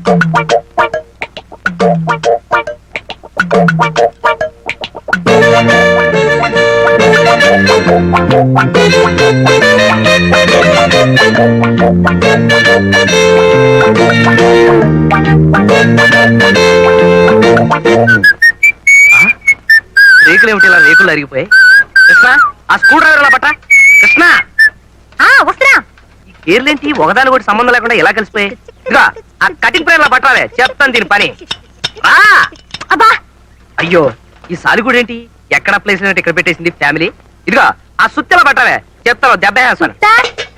రేకులు ఏమిటి ఇలా రేకులు అరిగిపోయాయి? కృష్ణ, ఆ స్క్రూ డ్రైవర్ లా పట్ట. కృష్ణ, వస్తున్నా. ఈ గేర్లేంటి ఒకదాని కూడా సంబంధం లేకుండా ఎలా కలిసిపోయాయి? ఇదిగా ఆ కటింగ్ ప్రేర్ లా పట్టాలే, చెప్తాను దీని పని. అబ్బా, అయ్యో, ఈ సాలిగూడు ఏంటి ఎక్కడ ప్లేస్ ఇక్కడ పెట్టేసింది ఫ్యామిలీ. ఇదిగా ఆ సుత్తెలా పట్టాలే, చెప్తాను దెబ్బ వేస్తాను.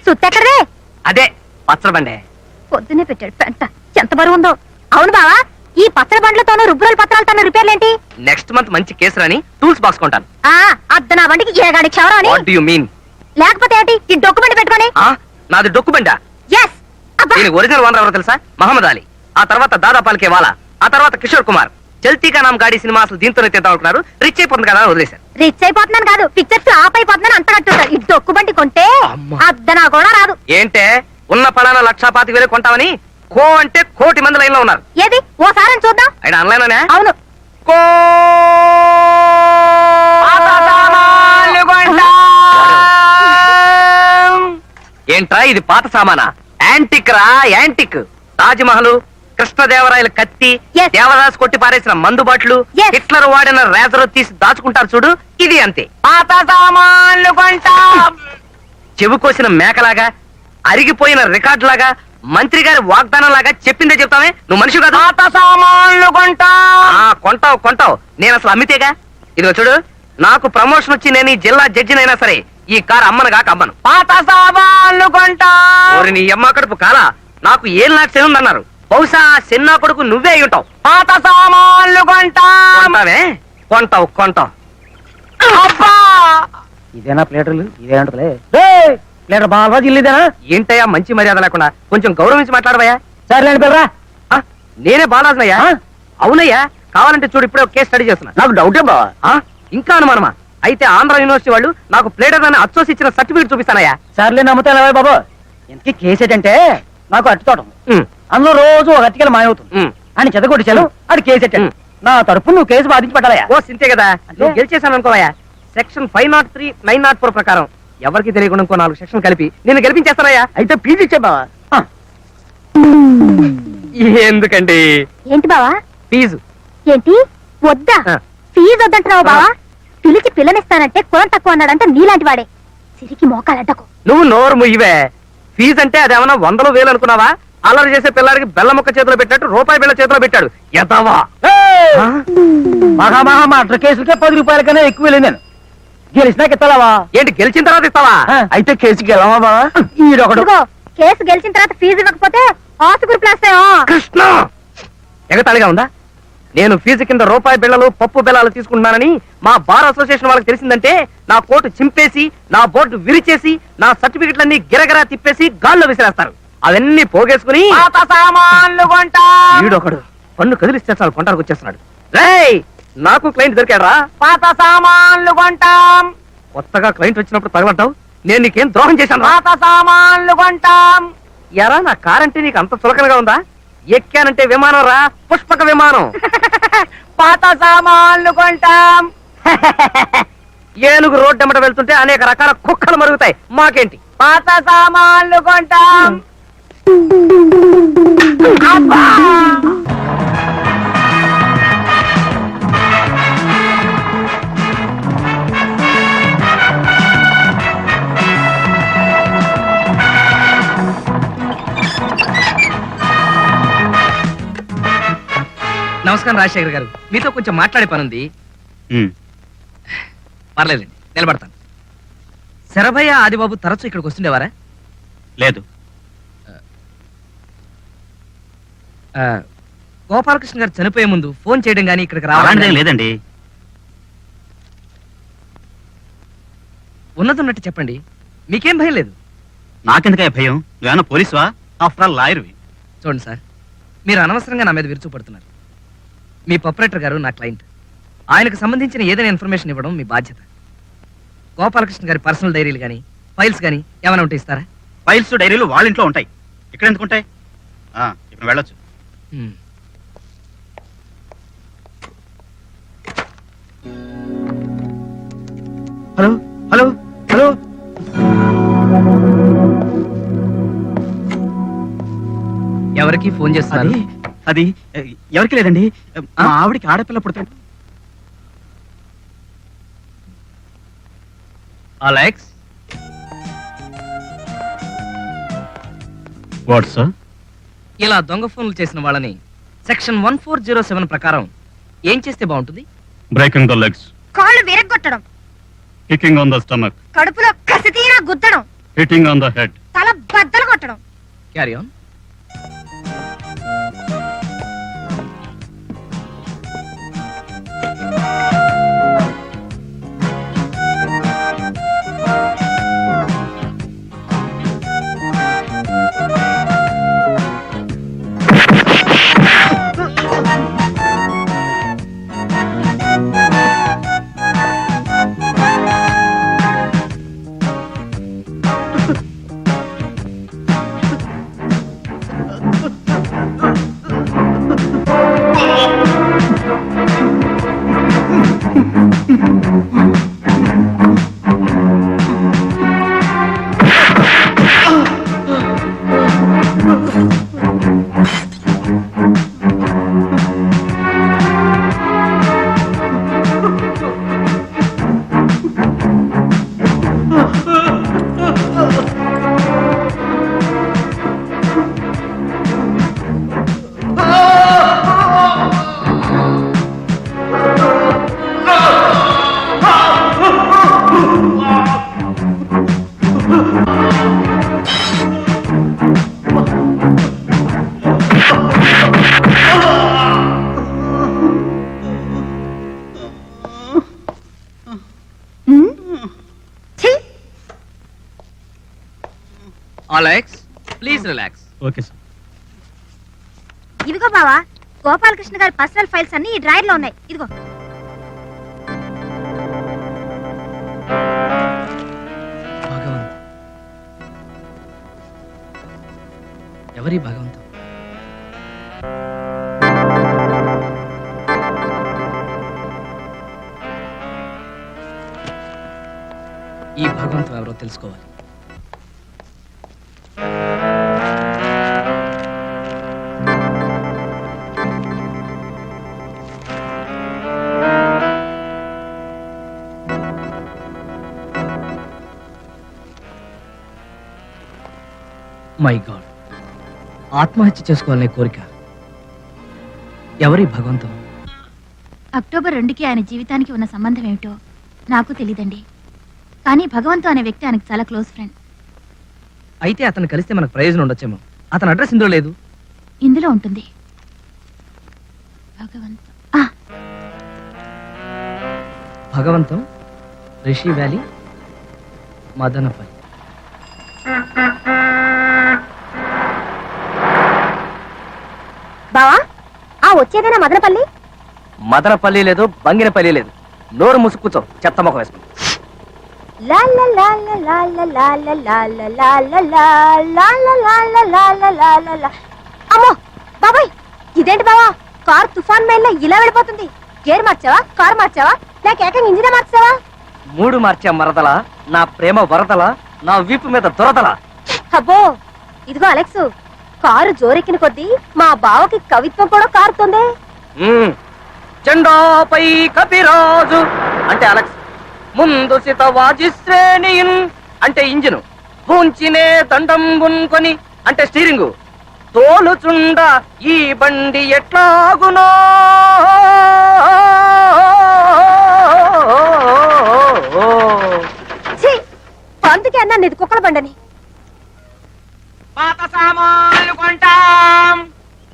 సుత్తెక్కడదే? అదే పచ్చడి బండే. పొద్దునే పెట్టాడు పెంట, ఎంత బరువు ఉందో. అవును బావా, ఈ పచ్చడి బండ్లతోనూ రుబ్బురోల పత్రాలతోనూ రిపేర్లేంటి? నెక్స్ట్ మంత్ మంచి కేసు రాని టూల్స్ బాక్స్ కొంటాను. అద్ద నా బండికి ఏగాడి క్షవరం అని. What do you mean? లేకపోతే ఏంటి ఈ డాక్యుమెంట్ పెట్టుకొని? నాది డొక్కు బండా. yes అబ్బా. దీని ఒరిజినల్ ఓనర్ ఎవరో తెలుసా? మహమ్మద్ అలీ. ఆ తర్వాత దాదా పాల్కే వాలా. ఆ తర్వాత కిషోర్ కుమార్. చల్తీకా నామ్ గాడి సినిమా అసలు దీంతోనే తీద్దాం అనుకున్నారు. రిచ్ అయిపోతుంది కదా వదిలేశారు. రిచ్ అయిపోతున్నాను కాదు, పిక్చర్స్ ఆప్ అయిపోతున్నాను అంత కట్టుకుంటారు. ఈ డొక్కు బండి కొంటే అద్ద నా కూడా రాదు. ఏంటే ఉన్న పడాన 1,25,000 కొంటామని కో అంటే కోటి మంది లైన్ లో ఉన్నారు. ఏది ఓసారి చూద్దాం. ఆయన ఆన్లైన్ అవును. కో ఏంట్రా ఇది పాత సామానా? యాంటిక్ రా, యాంటిక్. తాజ్మహల్, కృష్ణదేవరాయల కత్తి, Yes. దేవదాస్ కొట్టి పారేసిన మందు బాట్లు, Yes. హిట్లర్ వాడిన రేజర్ తీసి దాచుకుంటారు చూడు, ఇది అంతే. పాత సామాన్లు కొంటాం. చెవి కోసిన మేకలాగా, అరిగిపోయిన రికార్డు లాగా, మంత్రి గారి వాగ్దానం లాగా చెప్పిందే చెప్తామే. నువ్వు మనిషి కాదు. పాత సామాన్లు కొంటావు కొంటావు. నేను అసలు అమ్మితేగా. ఇదిగో చూడు, నాకు ప్రమోషన్ వచ్చి నేను ఈ జిల్లా జడ్జినైనా సరే ఈ కారు అమ్మను కాక అమ్మను. పాత సామాన్లు కొంటా. నీ అమ్మ కడుపు కాలా, నాకు ఏం నాకు చెందన్నారు. బహుశా చిన్న కొడుకు నువ్వే అయి ఉంటావు. పాత సామాన్లు కొంటావే. కొంటావు కొంటావు. ఇదేనా ప్లేటర్లు? ఇదేంటలే ప్లేటర్ బాగా ఇల్లుదేనా? ఏంటయ్యా మంచి మర్యాద లేకుండా, కొంచెం గౌరవించి మాట్లాడవయ్యా. సరేలేండి పిల్లరా. నేనే బాలాజనయ్యా. అవునయ్యా, కావాలంటే చూడు, ఇప్పుడే కేసు స్టడీ చేస్తున్నా. నాకు డౌటే బావా. ఇంకా అనుమానమా? అయితే ఆంధ్ర యూనివర్సిటీ వాళ్ళు నాకు ప్లేటర్ అని అచ్చోసి ఇచ్చిన సర్టిఫికేట్ చూపిస్తానయ్యా. సర్లే నమ్ముతాను బాబు. ఇంతకీ కేసు ఏంటంటే, నాకు అట్టి తోటం, అందులో రోజు ఒక అట్టికలు మాయవుతుంది అని చెదగొట్టించాను. అది కేసు ఎట్టాను. నా తరపు నువ్వు కేసు బాధించి పెట్టాలయా. ఓ సింతే కదా, నువ్వు గెలిచేశాను అనుకోవయ్యా. సెక్షన్ 503, 904 ప్రకారం ఎవరికి తెలియకుండా ఇంకో 4 సెక్షన్ కలిపి నేను గెలిపించేస్తానయ్యా. అయితే ఫీజు ఇచ్చే బావా. ఎందుకండి? ఏంటి బావా? ఫీజు ఏంటి వద్దా? ఫీజు వద్దంటున్నావు బావా? పిలిచి పిల్లనిస్తానంటే కులం తక్కువ అన్నాడంటే నీలాంటి వాడే. సిరికి మోకాలంటకు. నువ్వు నోరు ముయ్యవే. ఫీజు అంటే అదేమన్నా 100,000 అనుకున్నావా? అల్లరి చేసే పిల్లాడికి బెల్ల ముక్క చేతిలో పెట్టినట్టు రూపాయి బిళ్ళ చేతిలో పెట్టాడు. ఎదవా. మహా మర్డర్ కేసులకే 10 రూపాయల కన్నా ఎక్కువ వెళ్ళింది. నేను గెలిచినాక ఇస్తావా? ఏంటి గెలిచిన తర్వాత ఇస్తావా? అయితే కేసుకి వెళ్ళవా బావా? ఈడొకడు కేసు గెలిచిన తర్వాత ఫీజు ఇవ్వకపోతే ఆసుగురు ప్లాస్. కృష్ణ, ఎగతాళిగా ఉందా? నేను ఫీజు కింద రూపాయి బిళ్ళలు పప్పు బిళ్ళలు తీసుకుంటున్నానని మా బార్ అసోసియేషన్ వాళ్ళకి తెలిసిందంటే నా కోటు చింపేసి, నా బోర్డు విరిచేసి, నా సర్టిఫికెట్లన్నీ గిరగిరా తిప్పేసి గాల్లో విసిరేస్తారు. అవన్నీ పోగేసుకుని వీడొకడు పన్ను కదిలిస్తే చాలు కొంటానికి వచ్చేస్తున్నాడు. రేయ్, నాకు క్లయింట్ దొరికాడా? పాత సామాన్లు కొంటాం. కొత్తగా క్లయింట్ వచ్చినప్పుడు తగలంటావు. నేను నీకేం ద్రోహం చేశాను? పాత సామాన్లు కొంటాం. ఎరా, నా కారంటే నీకు అంత చులకనగా ఉందా? ఎక్కానంటే విమానం రా, పుష్పక విమానం. పాత సామాన్లు కొంటాం. ఏనుగు రోడ్డెమ్మట వెళ్తుంటే అనేక రకాల కుక్కలు మరుగుతాయి, మాకేంటి? పాత సామాన్లు కొంటాం. నమస్కారం రాజశేఖర్ గారు, మీతో కొంచెం మాట్లాడే పనుంది. పర్లేదండి, నిలబడతాను. శరభయ్య, ఆదిబాబు తరచూ ఇక్కడికి వస్తుండేవారా? లేదు. గోపాలకృష్ణ గారు చనిపోయే ముందు ఫోన్ చేయడం గానీ ఇక్కడికి రావడం లేదండి. ఉన్నతున్నట్టు చెప్పండి, మీకేం భయం లేదు. నాకెందుకే భయం? నువ్వేమన్నా పోలీసువా? After all లాయర్వి. చూడండి సార్, మీరు అనవసరంగా నా మీద విరుచుపడుతున్నారు. మీ ప్రొపరేటర్ గారు నా క్లయింట్. ఆయనకు సంబంధించిన ఏదైనా ఇన్ఫర్మేషన్ ఇవ్వడం మీ బాధ్యత. గోపాలకృష్ణ గారి పర్సనల్ డైరీలు కానీ ఫైల్స్ కానీ ఏమైనా ఉంటే ఇస్తారా? ఫైల్స్ డైరీలు వాళ్ళ ఇంట్లో ఉంటాయి, ఇక్కడ ఎందుకు ఉంటాయి? ఇప్పుడు వెళ్ళొచ్చు. హలో హలో హలో ఎవరికి ఫోన్ చేస్తున్నారు? అది అది ఎవరికి లేదండి, మా ఆవిడికి ఆడపిల్ల పుడుతుంది. Alex, what sir? ఇలా దొంగ ఫోన్లు చేసిన వాళ్ళని సెక్షన్ 1407 ప్రకారం ఏం చేస్తే బాగుంటుంది? బ్రేకింగ్ ద లెగ్స్, కాళ్ళు విరగ్గొట్టడం, కికింగ్ ఆన్ ద స్టమక్, కడుపులో కసితీరా గుద్దడం, హిట్టింగ్ ఆన్ ద హెడ్. తల బద్దలు కొట్టడం. Carry on. Alex, please relax. Okay sir. ఇదిగో బావా, గోపాలకృష్ణ గారి పర్సనల్ ఫైల్స్ అన్ని ఈ డ్రాయర్ లో ఉన్నాయి. ఇదిగో. భగవంత్, ఎవరి భగవంతం? ఈ భగవంతం ఎవరో తెలుసుకోవాలి. మై గాడ్, ఆత్మహత్య చేసుకోవాలనే కోరిక. ఎవరి భగవంతం? అక్టోబర్ 2కి ఆయన జీవితానికి ఉన్న సంబంధం ఏమిటో నాకు తెలియదండి. కానీ భగవంతు అనే వ్యక్తి ఆయనకు చాలా క్లోజ్ ఫ్రెండ్. అయితే అతను కలిస్తే మనకు ప్రయోజనం ఉండొచ్చేమో. అతని అడ్రస్ ఇందులో లేదు. ఇందులో ఉంటుంది. భగవంతు భగవంతం, రిషి వ్యాలీ, మదనపల్లి. బావా, ఆ వచ్చేదేనా మదనపల్లి? మదనపల్లి లేదు, బంగినపల్లి లేదు. నోరు ముసుక్కుచో, చెత్త మొక్క వేసుకుని. అమ్మో బాబాయ్, ఇదేంటి బావా, కార్ తుఫాన్ మైల్లో ఇలా వెళ్ళిపోతుంది. గేర్ మార్చావా, కార్ మార్చావా, లేక ఏకంగా ఇంజినే మార్చావా? 3 మార్చా మరదలా, నా ప్రేమ వరదలా, నా వీపు మీద దురదలా. అబ్బో, ఇదిగో అలెక్స్, కారు జోరెక్కిన కొద్దీ మా బావకి కవిత్వం కూడా కారుతుంది. జెండాపై కపిరాజు అంటే అలెక్స్, ముందు సితవాజి శ్రేణియున్ అంటే ఇంజిను, పూంచినే దండం కొని అంటే స్టీరింగు, తోలుచుండ ఈ బండి ఎట్లాగునో. అందుకే అన్నా నీది కుక్కల బండని. పాత సామాన్లు కొంటాం.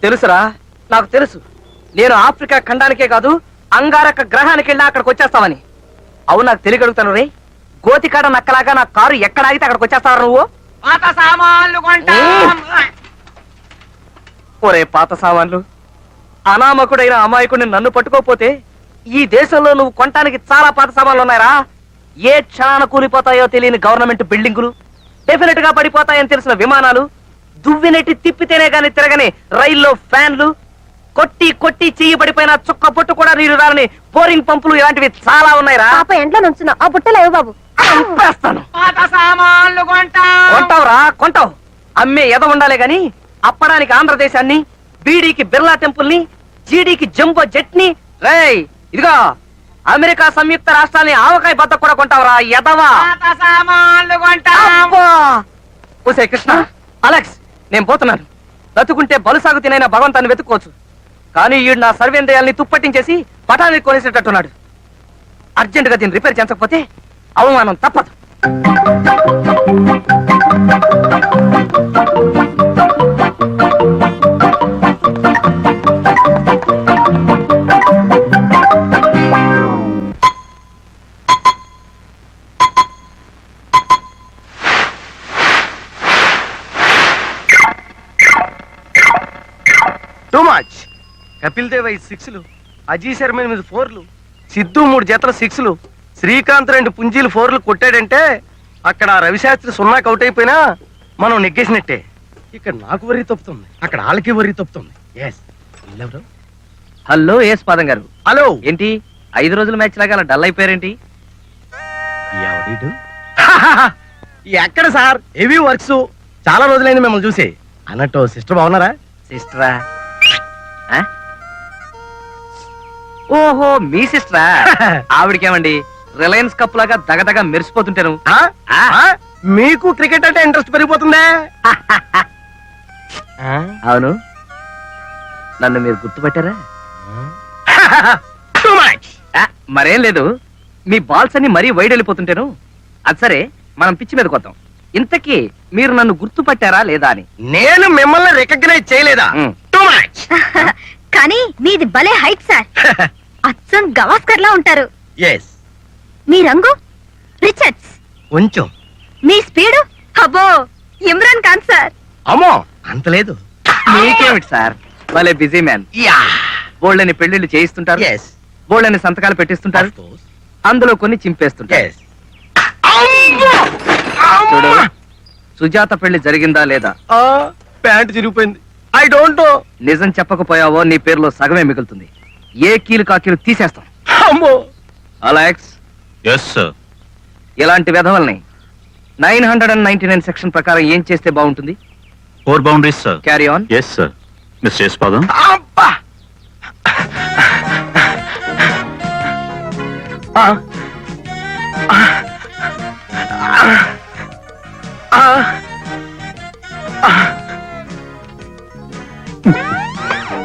తెలుసురా, నాకు తెలుసు. నేను ఆఫ్రికా ఖండానికే కాదు, అంగారక గ్రహానికి వెళ్ళి అక్కడికి వచ్చేస్తావని. అవును, నాకు తెలియగలుగుతాను రే. గోతికాడ నక్కలాగా నా కారు ఎక్కడ ఆగితే అక్కడికి వచ్చేస్తావు నువ్వు. పాత సామాన్లు కొంటాం. ఒరే పాత సామాన్లు, అనామకుడైన అమాయకుడిని నన్ను పట్టుకోపోతే ఈ దేశంలో నువ్వు కొనటానికి చాలా పాత సామాన్లు ఉన్నాయరా. ఏ క్షణాన కూలిపోతాయో తెలియని గవర్నమెంట్ బిల్డింగులు, డెఫినెట్ గా పడిపోతాయని తెలిసిన విమానాలు, దువ్వినెట్టి తిప్పితేనే గాని తిరగని రైల్లో ఫ్యాన్లు, కొట్టి కొట్టి చెయ్యి పడిపోయిన చుక్క పొట్టు కూడా నీరు రాలని బోరింగ్ పంపులు ఇలాంటివి చాలా ఉన్నాయిరా. పాప ఎంట్లో నుంచున్నా ఆ బుట్టలో ఇవ్వు బాబు. చంపేస్తాను. కొంటావురా కొంటావు. అమ్మే ఎద ఉండాలే గాని అప్పడానికి ఆంధ్రదేశాన్ని, బీడీకి బిర్లా టెంపుల్ ని, జీడీకి జంబో జెట్ ని, రేయ్ ఇదిగో అమెరికా సంయుక్త రాష్ట్రాన్ని ఆవకాయ బత్త కూడా కొంటావురా ఎదవా. అబ్బా! ఓసే కృష్ణ, అలెక్స్ నేను పోతున్నాను. బతుకుంటే బలుసాగు తినైన భగవంతాన్ని వెతుక్కోవచ్చు, కానీ ఈడు నా సర్వేంద్రియాల్ని తుప్పట్టించేసి పటానికి కొనేసేటట్టున్నాడు. అర్జెంట్ గా దీన్ని రిపేర్ చేయించకపోతే అవమానం తప్పదు. Too much. కపిల్ దేవ్ 5 సిక్స్లు, అజీ శర్మ 8 4లు, సిద్ధు 3 జతల 6లు, శ్రీకాంత్ 2 పుంజీలు 4లు కొట్టాడంటే అక్కడ రవిశాస్త్రి 0 అవుట్ అయిపోయినా మనం నెగ్గేసినట్టే. ఇక్కడ నాకు వరి తప్పుతుంది, అక్కడ వాళ్ళకి వరి తప్పుతుంది. ఎస్ వీళ్ళెవరు? హలో ఏస్ పాదం గారు. హలో ఏంటి 5 రోజుల మ్యాచ్ లాగా అలా డల్ అయిపోయారేంటి? ఎవడీడు? ఎక్కడ సార్ హెవీ వర్క్స్, చాలా రోజులైంది మిమ్మల్ని చూసి. అన్నట్టు సిస్టర్ బాగున్నారా? సిస్టరా? ఓహో మీ సిస్టరా? ఆవిడకేమండి రిలయన్స్ కప్ లాగా దగదగ మెరిసిపోతుంటాను. ఆ? ఆ? మీకు క్రికెట్ అంటే ఇంట్రెస్ట్ పెరిగిపోతుందే. అవును, నన్ను మీరు గుర్తుపట్టారా? Too much. మరేం లేదు, మీ బాల్స్ అన్ని మరీ వైడ్ వెళ్ళిపోతుంటాను. అది సరే, మనం పిచ్చి మీద కొద్దాం. ఇంతకీ మీరు నన్ను గుర్తుపట్టారా లేదా అని. నేను మిమ్మల్ని రికగ్నైజ్ చేయలేదా? Too much. కానీ మీది భలే హైట్ సార్. అచ్చం గవాస్కర్ లా ఉంటారు. ఎస్ మీ రంగు రిచర్డ్స్, కొంచెం. మీ స్పీడు అబ్బో ఇమ్రాన్ ఖాన్ సార్. అమ్మో అంత లేదు. మీకేమిటి సార్, భలే బిజీ మ్యాన్. యా బోల్డని పెళ్లిళ్ళు చేయిస్తుంటారు, ఎస్ బోల్డని సంతకాలు పెట్టిస్తుంటారు, అందులో కొన్ని చింపేస్తుంటారు. ఎస్. చూడు, సుజాత పెళ్లి జరిగిందా లేదా? ప్యాంట్ చిరిగిపోయింది. I don't know. నిజం చెప్పకపోయావో నీ పేరులో సగమే మిగులుతుంది. ఏ కీలు కాకీలు తీసేస్తాం. అమ్మో. Alex, yes sir. ఇలాంటి వెధవల్ని 999 సెక్షన్ ప్రకారం ఏం చేస్తే బాగుంటుంది? 4 boundaries sir. Carry on. Yes sir. Mister Yashpadam. అబ్బా. ఆ. ఆ. ఆ.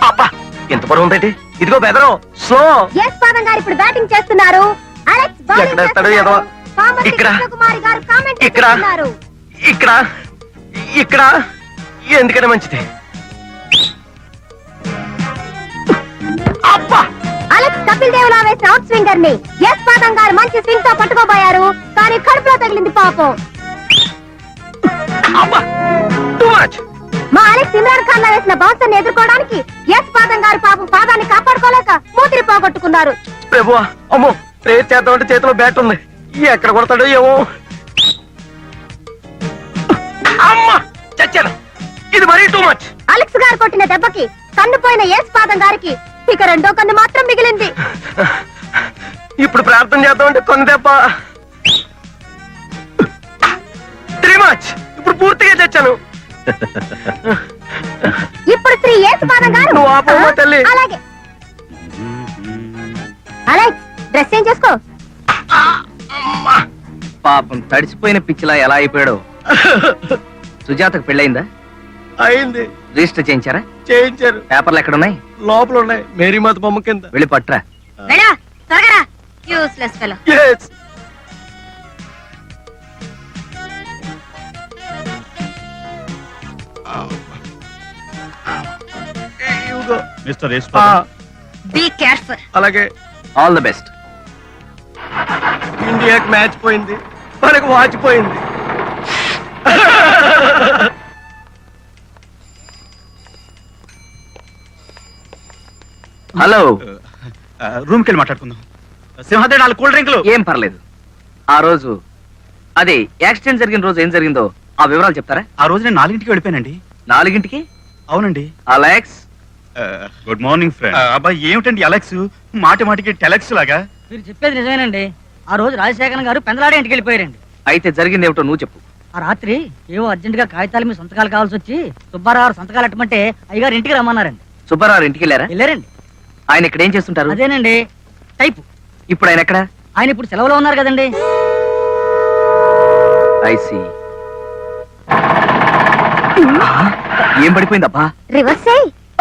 అబ్బా ఎంత బరువు ఉందండి. ఇదిగో బెదరు స్లో. ఎస్ పాదం గారు ఇప్పుడు బ్యాటింగ్ చేస్తున్నారు. అలెక్స్ బౌలింగ్ ఎక్కడ వేస్తాడో చేస్తున్నారు. ఎదవ. పామర్తి ఇక్కడ. కృష్ణకుమారి గారు కామెంట్ ఇక్కడ. చేస్తున్నారు. ఇక్కడ ఇక్కడ ఎందుకంటే మంచిది. అబ్బా. అలెక్స్ కపిల్ దేవ్ లా వేసిన అవుట్ స్వింగర్ ని ఎస్ పాదం గారు మంచి స్వింగ్ తో పట్టుకోబోయారు, కానీ కడుపులో తగిలింది పాపం. అబ్బా టూ మచ్. మా అలెక్స్ ఇమ్రాన్ ఖాన్ లా వేసిన బౌన్సర్ ని ఎదుర్కోవడానికి ఎస్ పాదం గారు పాపం పాదాన్ని కాపాడుకోలేక మూతిరి పోగొట్టుకున్నారు. ప్రభువా, అమ్మో ప్రేర్ చేద్దామంటే చేతిలో బ్యాట్ ఉంది, ఎక్కడ కొడతాడో ఏమో. అమ్మా చచ్చాను. ఇది మరీ టూ మచ్. అలెక్స్ గారు కొట్టిన దెబ్బకి కన్ను పోయిన ఎస్ పాదం గారికి ఇక రెండో కన్ను మాత్రం మిగిలింది. ఇప్పుడు ప్రార్థన చేద్దామంటే కొన్ని దెబ్బ. Three much. ఇప్పుడు పూర్తిగా చచ్చాను. ఇప్పుడు శ్రీ ఎస్ పాదం గారు నువ్వు ఆపమ్మా తల్లి. అలాగే. అలెక్స్ డ్రెస్ చేంజ్ చేసుకో. పాపం తడిసిపోయిన పిచ్చిలా ఎలా అయిపోయాడో. సుజాతకు పెళ్ళయిందా? అయింది. రిజిస్టర్ చేయించారా? చేయించారు. పేపర్లు ఎక్కడున్నాయి? లోపల ఉన్నాయి, మేరీ మాత బొమ్మ కింద. వెళ్ళి పట్రా. వెళ్ళా త్వరగా. Useless fellow. Yes. You go. Mister Yashpadam. Be careful. అలాగే. All the best. ఇండియాకి మ్యాచ్ పోయింది, మనకు వాచ్ పోయింది. హలో, రూమ్కి వెళ్ళి మాట్లాడుకుందాం. సింహాద్రి 4 కూల్ డ్రింకులు. ఏం పర్లేదు. ఆ రోజు అదే యాక్సిడెంట్ జరిగిన రోజు ఏం జరిగిందో ఆ వివరాలు చెప్తారా? ఆ రోజు నేను 4ంటికి వెళ్ళిపోయానండి. 4ంటికి? అవునండి. అలెక్స్, గుడ్ మార్నింగ్ ఫ్రెండ్ అబ్బాయి ఏమిటండి అలెక్స్ మాటి మాటికి టెలెక్స్ లాగా? మీరు చెప్పేది నిజమేనండి. ఆ రోజు రాజశేఖరం గారు పెందలాడే ఇంటికి వెళ్ళిపోయారండి. అయితే జరిగింది ఏమిటో నువ్వు చెప్పు. ఆ రాత్రి ఏవో అర్జెంట్ గా కాగితాల మీద సంతకాలు కావాల్సి వచ్చి సుబ్బారావు సంతకాలు ఎట్టమంటే అయ్యగారు ఇంటికి రమ్మన్నారండి. సుబ్బారావు ఇంటికి వెళ్ళారా? వెళ్ళారండి. ఆయన ఇక్కడ ఏం చేస్తుంటారు? అదేనండి టైపు. ఇప్పుడు ఆయన ఎక్కడ? ఆయన ఇప్పుడు సెలవులో ఉన్నారు కదండి. ఐసి ఏం పడిపోయిందబ్బా? రివర్స్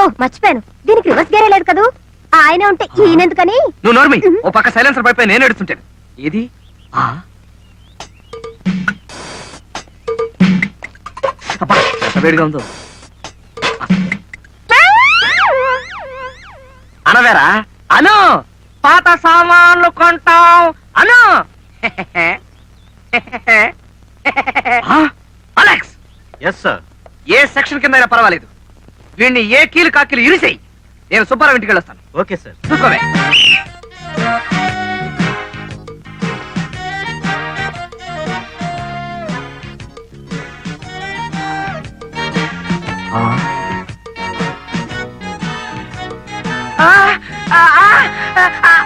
ఓ మర్చిపోయాను, దీనికి రివర్స్ గేరే లేదు కదూ. ఆయన ఉంటే ఈయనెందుకని. నువ్వు నోర్మి. ఓ పక్క సైలెన్సర్ పడిపోయి నేను ఎడుతుంటాను. ఏది? అబ్బా, ఎంత వేడిగా ఉందో. అనవేరా అను, పాత సామాన్లు కొంటాం అను. Alex, yes sir. ఏ సెక్షన్ కింద అయినా పర్వాలేదు, వీడిని ఏ కీలు కాకీలు ఇరిసేయి. నేను సుబ్బారావు ఇంటికి వెళ్ళొస్తాను. Okay sir. చూసుకోవే. ఆ